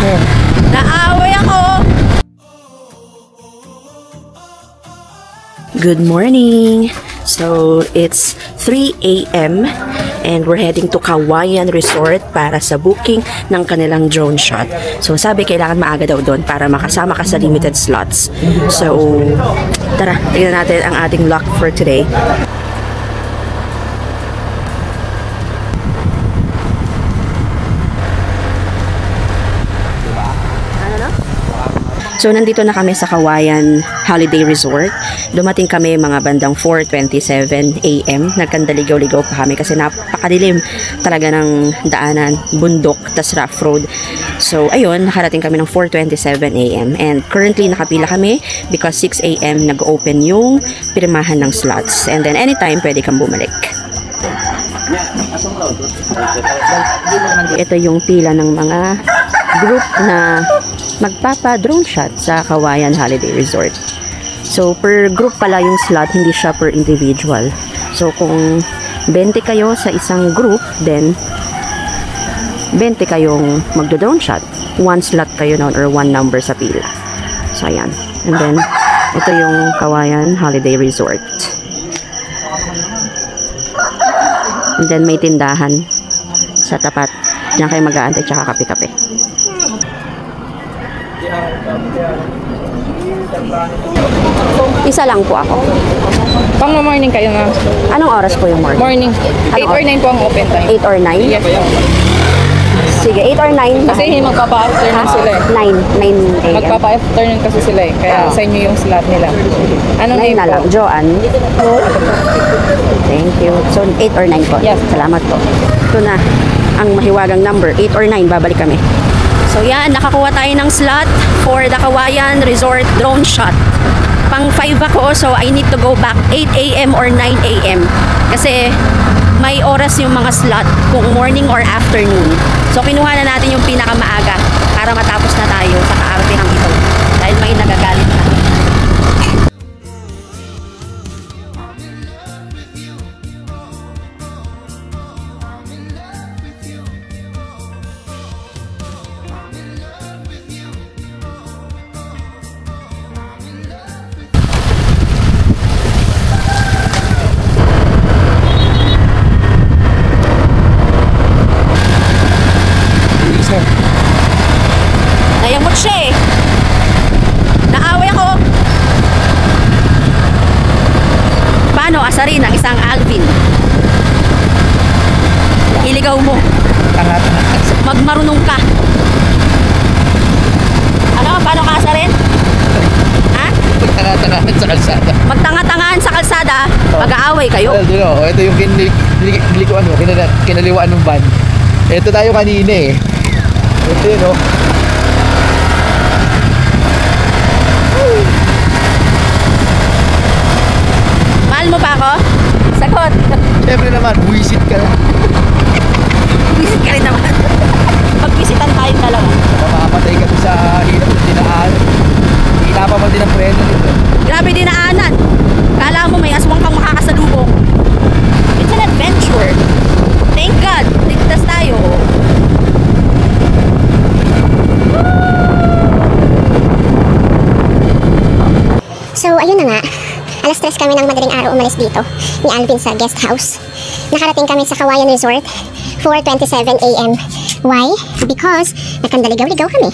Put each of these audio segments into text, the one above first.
mo. Naaway ako! Good morning! So, it's 3 a.m. and we're heading to Kawayan Resort para sa booking ng kanilang drone shot. So, sabi kailangan maaga daw doon para makasama ka sa limited slots. So, tara, tignan natin ang ating luck for today. So, nandito na kami sa Kawayan Holiday Resort. Dumating kami mga bandang 4:27 a.m. Nagkandaligaw-ligaw pa kami kasi napakadilim talaga ng daanan, bundok, tas rough road. So, ayun, nakarating kami ng 4:27 a.m. And currently, nakapila kami because 6 a.m. nag-open yung pirmahan ng slots. And then, anytime, pwede kang bumalik. Ito yung pila ng mga group na magpapa-drone shot sa Kawayan Holiday Resort. So, per group pala yung slot, hindi siya per individual. So, kung 20 kayo sa isang group, then 20 kayong magdo-drone shot. One slot kayo noon or one number sa pila. So, ayan. And then, ito yung Kawayan Holiday Resort. And then, may tindahan sa tapat. Diyan kayo mag-aantay tsaka kape-kape. Isa lang po ako. Pang morning kayo nga. Anong oras po yung morning? Morning. 8 or 9 po ang open time. 8 or 9? Yes. Sige, 8 or 9. Kasi magpapa-afternoon sila eh. 9 a.m. Magpapa-afternoon kasi sila eh. Kaya sa inyo yung slot nila. Anong 9 na lang. Joanne. Thank you. So, 8 or 9 po. Yes. Salamat po. Ito na ang mahiwagang number. 8 or 9. Babalik kami. So, yan. Nakakuha tayo ng slot for the Kawayan Resort drone shot. Pang 5 ako. So, I need to go back 8 a.m. or 9 a.m. Kasi may oras yung mga slot kung morning or afternoon. So, kinuha na natin yung pinakamaaga para matapos na tayo sa kaartihang ito. Dahil may nagagalit na. Nayamot siya eh. Naaway ako. Paano asarin ang isang Alvin? Iligaw mo. Magmarunong ka. Ano? Paano ka asarin? Ha? Magtanga-tangahan sa kalsada. Magtanga-tangahan sa kalsada, mag-aaway kayo. Well, ito yung kinaliwaan ng van. Ito tayo kanina eh. Ito yun oh. Mahal mo pa ako? Sagot. Siyempre naman, buwisit ka na. Visit ka rin naman. Mag-visitan tayong dalawa. Makapatay ka sa hirap na dinaan. Hina pa man din ang preno nito. Grabe dinaanan. Kala mo may aswang kang makakasalubong. It's an adventure. Thank God. Ligtas tayo. So, ayun na nga. Alas 3 kami ng madaling araw umalis dito ni Alvin sa guest house. Nakarating kami sa Kawayan Resort 4:27 a.m. Why? Because nakandaligaw-ligaw kami.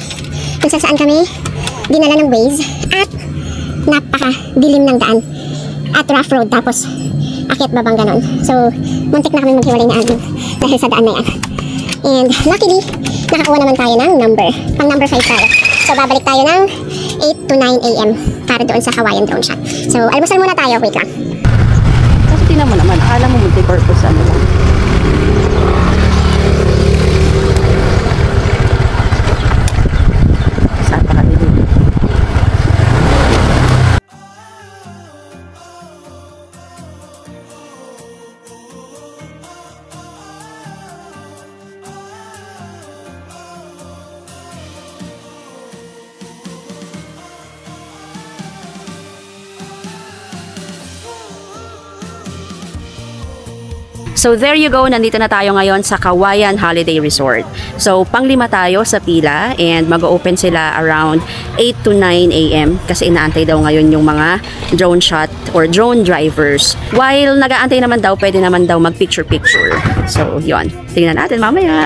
Kung saan kami dinala ng Waze at napaka-dilim ng daan at rough road tapos akit babang ganon. So, muntik na kami maghiwalay ni Alvin dahil sa daan na yan. And luckily, nakakuha naman tayo ng number. Pang number 5 tayo. So, babalik tayo ng 8 to 9 a.m. para doon sa Kawayan drone shot. So, almusal muna tayo. Wait lang. Kasi tingnan mo naman, akala mo multi-purpose ano lang. Saan pa kami dito? So there you go, nandito na tayo ngayon sa Kawayan Holiday Resort. So pang-5 tayo sa pila and mag-open sila around 8 to 9 a.m. kasi inaantay daw ngayon yung mga drone shot or drone drivers. While nag-aantay naman daw, pwede naman daw mag-picture-picture. So yon, tingnan natin mamaya.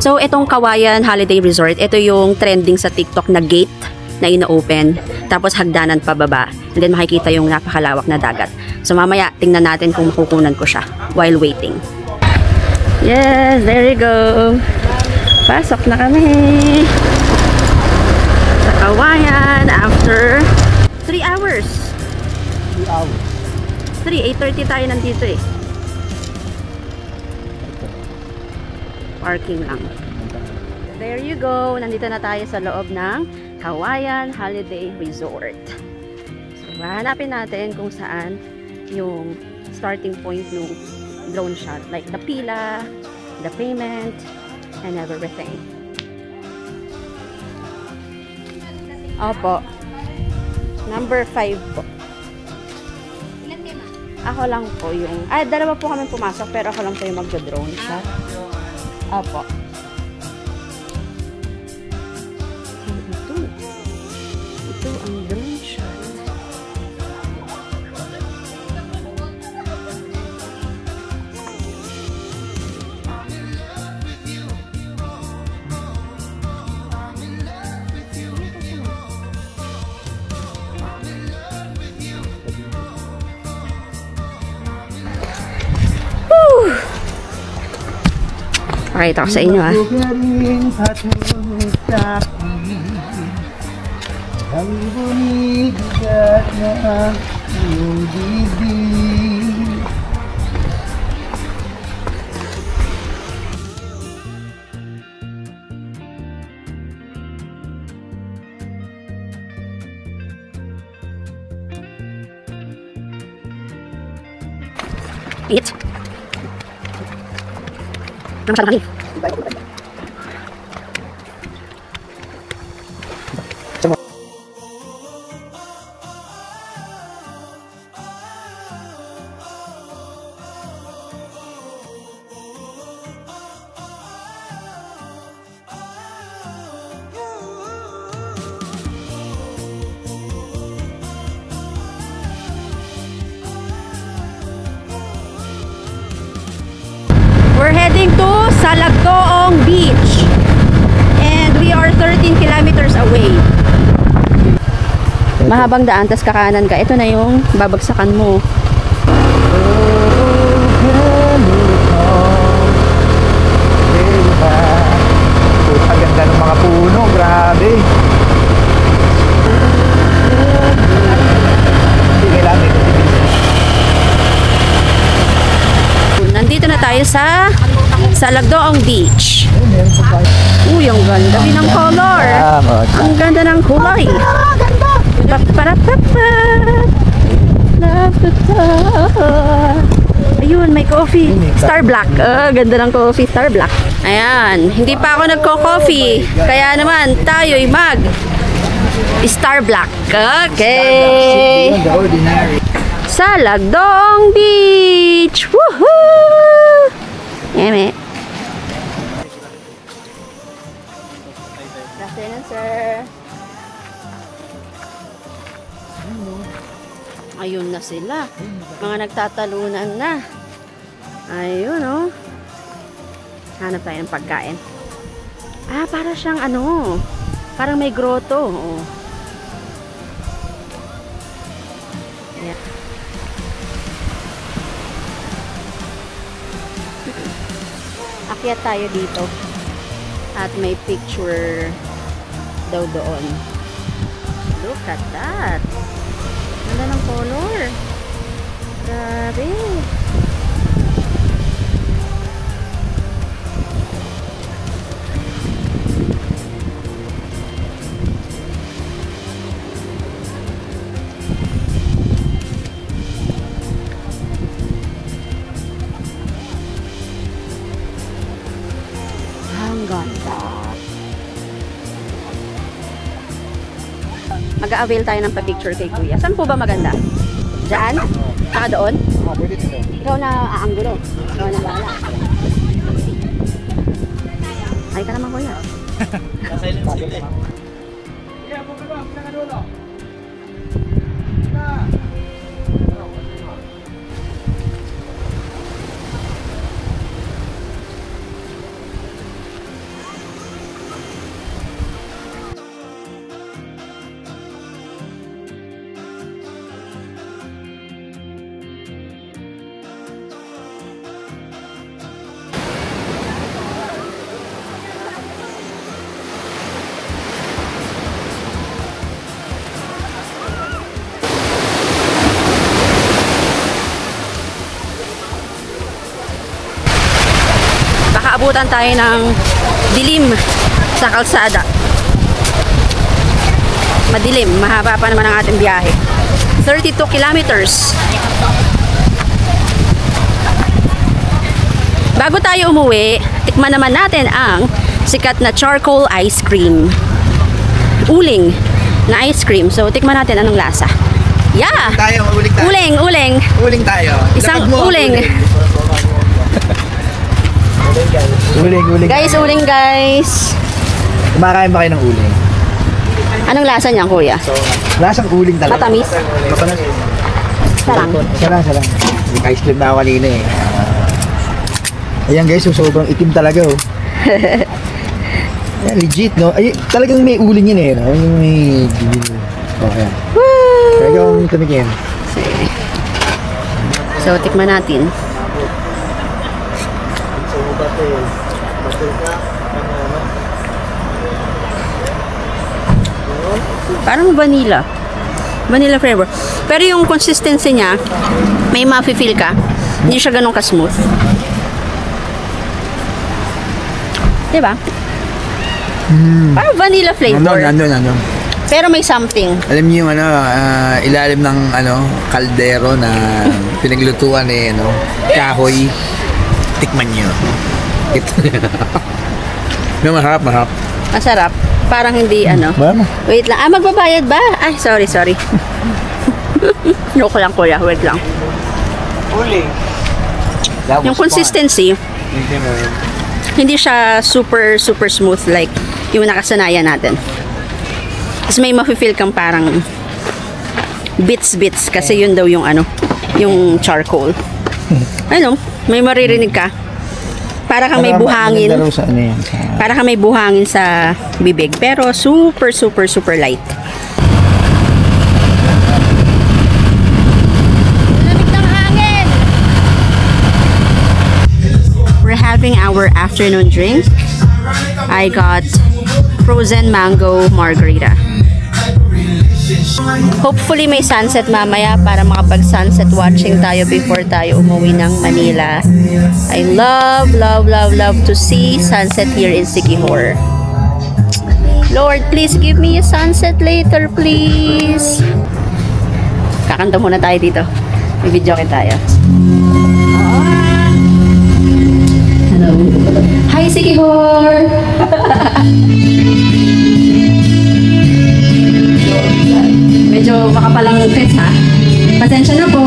So itong Kawayan Holiday Resort, ito yung trending sa TikTok na gate na ina-open, tapos hagdanan pababa, and then makikita yung napakalawak na dagat. So mamaya, tingnan natin kung makukunan ko siya while waiting. Yes, there you go. Pasok na kami sa Kawayan after 3 hours. 3 hours. 8:30 tayo nandito eh. Parking lang. There you go. Nandito na tayo sa loob ng Kawayan Holiday Resort. So, hanapin natin kung saan yung starting point ng drone shot. Like the pila, the payment, and everything. Opo. Number 5 po. Ako lang po yung... dalawa po kami pumasok pero ako lang po yung magdo-drone shot. Opo. Ito ang drone shot. Alright, ako sa inyo Ang bunigat na iyong bibig. Ingat. Masyadong hangin. We're heading to Salagdoong Beach and we are 13 kilometers away. Mahabang daan, tas kakanan ka. Ito na yung babagsakan mo. Ang ganda ng mga puno, grabe. Hindi kailangan ito. Nandito na tayo sa Salagdoong Beach. Uy, ang ganda din ng color. Ang ganda ng kulay. Ayun, may coffee. Star Black. Ganda ng coffee. Star Black. Ayan. Hindi pa ako nagko-coffee. Kaya naman, tayo'y mag Star Black. Okay. Salagdoong Beach! Woohoo! Eme. Good afternoon, sir. Ayun na sila. Mga nagtatalunan na. Ayun, oh. Hanap tayo ng pagkain. Para siyang ano. Parang may grotto. Oh. Yeah. Akyat tayo dito at may picture daw doon. Look at that. Ganda ng color. Grabe. Ganda. Mag-a-avail tayo ng pa-picture kay Kuya. Saan po ba maganda? Diyan? Saka doon? Oo, pwede dito. Ikaw na aanggulo. Ikaw na bala. Ay ka naman kuya. Silent sila eh. Yeah, bumaba. Pinangadulo. Nakaabutan tayo ng dilim sa kalsada. Madilim, mahaba pa naman ang ating biyahe. 32 kilometers. Bago tayo umuwi, tikman naman natin ang sikat na charcoal ice cream. Uling na ice cream. So, tikman natin anong lasa. Yeah! Uling tayo. Uling. Uling tayo. Isang uling. Uling. Guys, uling guys. Kumakain ba kayo ng uling? Anong lasa niyan, kuya? Lasang uling talaga. Matamis? Sarang. Sarang. Yung ice cream na ako kanina eh. Ayan guys, so sobrang itim talaga oh. Ayan, legit no? Ay, talagang may uling yun eh. No? Yung may... Oh, ayan. Talagang tumikin. So, tikman natin. Parang vanilla. Vanilla flavor. Pero yung consistency niya, may mafe-feel ka. Hindi siya ganun ka-smooth. Diba? Parang vanilla flavor. Nandun. Pero may something. Alam niyo yung ilalim ng kaldero na pinaglutuan eh, kahoy. Tikman niyo. Ito. No, masarap. Masarap. Parang hindi Mama. Wait lang. Magbabayad ba? Ay, sorry. Joke lang kuya. Wait lang. Uling. Yung consistency, hindi siya super smooth like yung nakasanayan natin. Kasi may mafe-feel kang parang bits kasi yun daw yung yung charcoal. May maririnig ka. Para kang may buhangin. Para kang may buhangin sa bibig. Pero super light. Lamig ng hangin! We're having our afternoon drink. I got frozen mango margarita. Hopefully may sunset mamaya para makapag-sunset watching tayo before tayo umuwi ng Manila. I love to see sunset here in Siquijor. Lord, please give me a sunset later, please. Kakanta muna tayo dito. May video tayo. Hello. Hi, Siquijor! Medyo makapalang fits ha. Pasensya na po.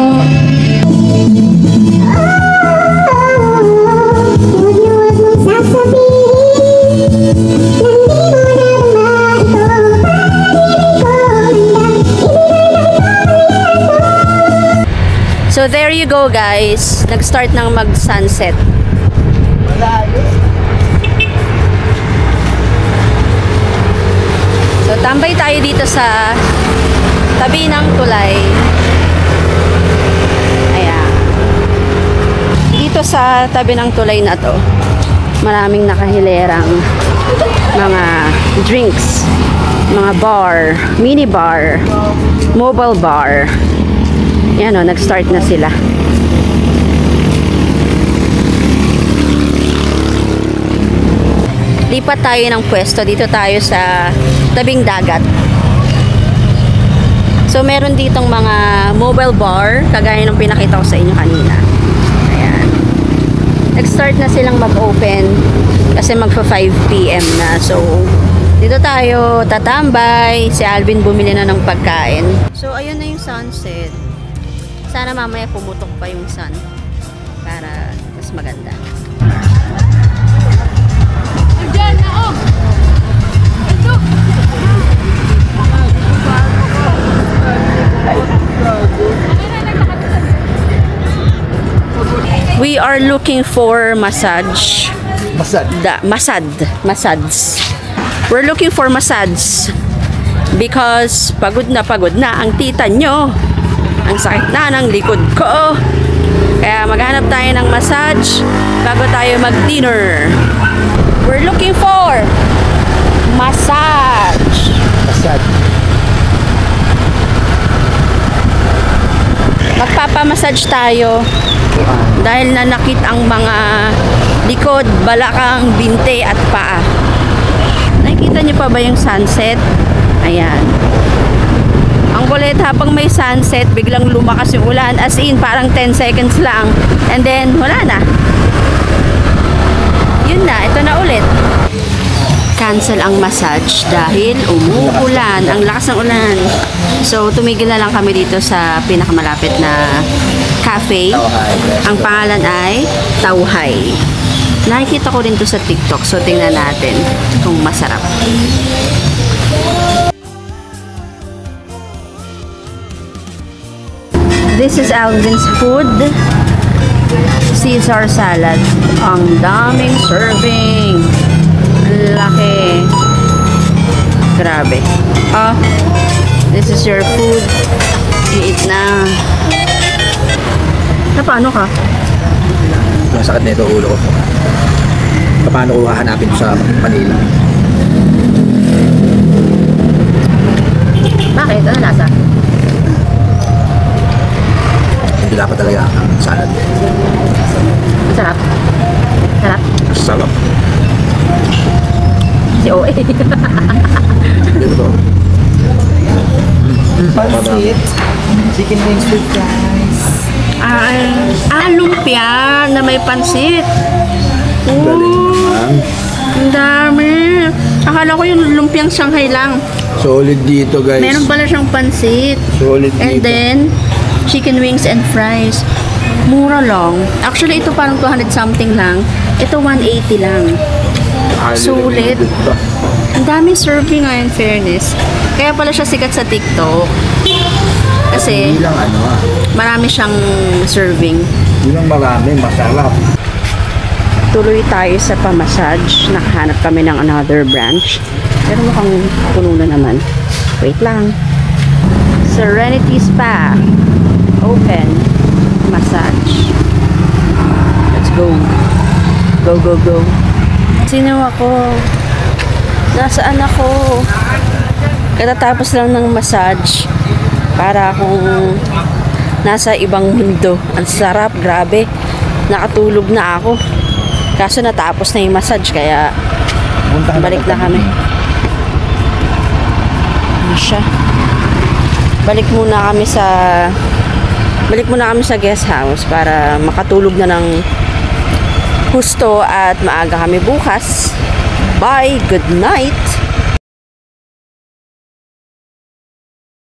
So there you go guys. Nag-start ng mag-sunset. So tambay tayo dito sa tabi ng tulay. Ayan. Dito sa tabi ng tulay na to, maraming nakahilerang mga drinks, mga bar, mini bar, mobile bar. Yan o, nag-start na sila. Lipat tayo ng pwesto. Dito tayo sa tabing dagat. So, meron ditong mga mobile bar, kagaya ng pinakita ko sa inyo kanina. Ayan. Nag-start na silang mag-open kasi magpa 5 PM na. So, dito tayo tatambay. Si Alvin bumili na ng pagkain. So, ayun na yung sunset. Sana mamaya pumutok pa yung sun para mas maganda. We are looking for massage. Massage. We're looking for massage because pagod na ang tita nyo. Ang sakit na ng likod ko. Kaya maghanap tayo ng massage bago tayo mag-dinner. We're looking for massage. Magpapamassage tayo dahil nanakit ang mga likod, balakang, binte at paa. Nakikita niyo pa ba yung sunset? Ayan. Ang kulit, habang may sunset, biglang lumakas yung ulan. As in, parang 10 seconds lang. And then, wala na. Yun na, ito na ulit. Cancel ang massage dahil umuulan. Ang lakas ng ulan. So, tumigil na lang kami dito sa pinakamalapit na cafe. Ang pangalan ay Tauhay. Nakikita ko rin to sa TikTok. So, tingnan natin kung masarap. This is Alvin's food. Caesar salad. Ang daming serving. Laki. Grabe. This is your food. I-eat na. Paano ka? Masakit na ito ulo ko. Paano ko hahanapin sa Manila? Bakit? Ano lasa? Hindi dapat talaga ang salad. Sarap. Sarap. Sarap. Si OA. Dito to. Pansit. Chicken wings with fries. Lumpia na may pansit. Galing naman. Ang dami. Akala ko yung lumpiang Shanghai lang. Solid dito, guys. Meron pala siyang pansit. Solid dito. And then, chicken wings and fries. Mura lang. Actually, ito parang 200 something lang. Ito 180 lang. Sulit. Ang daming serving in fairness. Kaya pala siya sikat sa TikTok. Kasi, Hindi lang marami siyang serving. Hindi lang marami, masarap. Tuloy tayo sa pamassage. Nakahanap kami ng another branch. Pero mukhang puno na naman. Wait lang. Serenity Spa. Open. Massage. Let's go. Go, go, go. Sino ako? Nasaan ako? Katatapos lang ng massage. Para akong nasa ibang mundo. Ang sarap, grabe. Nakatulog na ako. Kaso natapos na yung massage, kaya balik na kami. Ano siya? Balik muna kami sa guest house para makatulog na ng husto at maaga kami bukas. Bye! Good night!